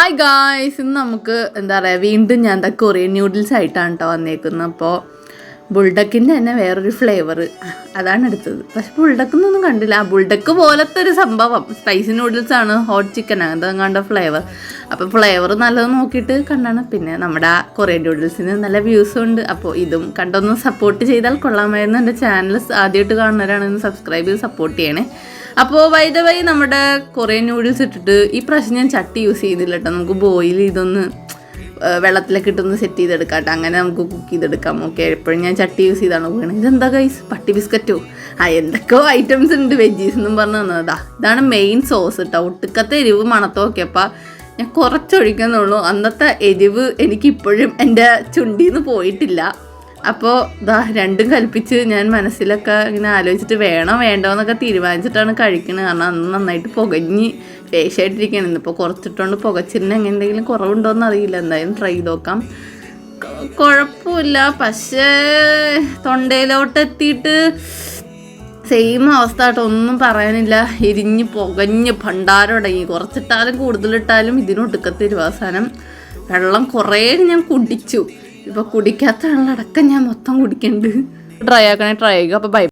Hi guys, ഇന്ന് നമുക്ക് എന്താ പറയുക, വീണ്ടും ഞാൻ കൊറിയൻ ന്യൂഡിൽസ് ആയിട്ടാണ് കേട്ടോ വന്നേക്കുന്നത്. അപ്പോൾ ബുൾഡക്കിൻ്റെ തന്നെ വേറൊരു ഫ്ലേവർ അതാണ് എടുത്തത്. പക്ഷെ ബുൾഡക്കൊന്നും കണ്ടില്ല. ആ ബുൾഡക്ക് പോലത്തെ ഒരു സംഭവം സ്പൈസി നൂഡിൽസാണ്, ഹോട്ട് ചിക്കൻ അങ്ങനത്തെ കണ്ട ഫ്ലേവർ. അപ്പോൾ ഫ്ലേവർ നല്ലത് നോക്കിയിട്ട് കണ്ടാണ്. പിന്നെ നമ്മുടെ കൊറിയൻ ന്യൂഡിൽസിന് നല്ല വ്യൂസും ഉണ്ട്. അപ്പോൾ ഇതും കണ്ടൊന്ന് സപ്പോർട്ട് ചെയ്താൽ കൊള്ളാമായിരുന്നു. എൻ്റെ ചാനൽ ആദ്യമായിട്ട് കാണുന്നവരാണെന്ന് സബ്സ്ക്രൈബ് ചെയ്ത് സപ്പോർട്ട് ചെയ്യണേ. അപ്പോൾ വൈ നമ്മുടെ കൊറിയൻ നൂഡിൽസ് ഇട്ടിട്ട് ഈ പ്രാവശ്യം ഞാൻ ചട്ടി യൂസ് ചെയ്തില്ല കേട്ടോ. നമുക്ക് ബോയിൽ ചെയ്തൊന്ന് വെള്ളത്തിലൊക്കെ ഇട്ടൊന്ന് സെറ്റ് ചെയ്തെടുക്കാം കേട്ടോ. അങ്ങനെ നമുക്ക് കുക്ക് ചെയ്തെടുക്കാം. ഓക്കെ, എപ്പോഴും ഞാൻ ചട്ടി യൂസ് ചെയ്താണ് പോകണത്. ഇതെന്താ ഗൈസ്, പട്ടി ബിസ്ക്കറ്റോ? എന്തൊക്കെയോ ഐറ്റംസ് ഉണ്ട്, വെജീസ് എന്നും പറഞ്ഞു തന്നതാ. ഇതാണ് മെയിൻ സോസ് കേട്ടോ. ഒട്ടുക്കത്തെ എരിവ് മണത്തോ നോക്കിയപ്പോൾ ഞാൻ കുറച്ചൊഴിക്കുന്നുള്ളൂ. അന്നത്തെ എരിവ് എനിക്കിപ്പോഴും എൻ്റെ ചുണ്ടിൽ നിന്ന് പോയിട്ടില്ല. അപ്പോൾ രണ്ടും കൽപ്പിച്ച് ഞാൻ മനസ്സിലൊക്കെ ഇങ്ങനെ ആലോചിച്ചിട്ട് വേണോ വേണ്ടോ എന്നൊക്കെ തീരുമാനിച്ചിട്ടാണ് കഴിക്കുന്നത്. കാരണം അന്ന് നന്നായിട്ട് പുകഞ്ഞ് വേഷമായിട്ടിരിക്കുകയാണ്. ഇന്നിപ്പോൾ കുറച്ചിട്ടുകൊണ്ട് പുകച്ചിരുന്ന് എങ്ങനെ എന്തെങ്കിലും കുറവുണ്ടോയെന്ന് അറിയില്ല. എന്തായാലും ട്രൈ ചെയ്ത് നോക്കാം. കുഴപ്പമില്ല, പക്ഷേ തൊണ്ടയിലോട്ട് എത്തിയിട്ട് സെയിം അവസ്ഥ കേട്ടോ. ഒന്നും പറയാനില്ല. എരിഞ്ഞ് പുകഞ്ഞ് ഭണ്ടാരം അടങ്ങി. കുറച്ചിട്ടാലും കൂടുതലിട്ടാലും ഇതിനൊടുക്കത്തെ ഒരു അവസാനം വെള്ളം കുറേ ഞാൻ കുടിച്ചു. ഇപ്പോൾ കുടിക്കാത്ത വെള്ളം അടക്കം ഞാൻ മൊത്തം കുടിക്കുന്നുണ്ട്. ട്രൈ ആക്കണേ, ട്രൈ ചെയ്യുക. അപ്പോൾ ബൈ.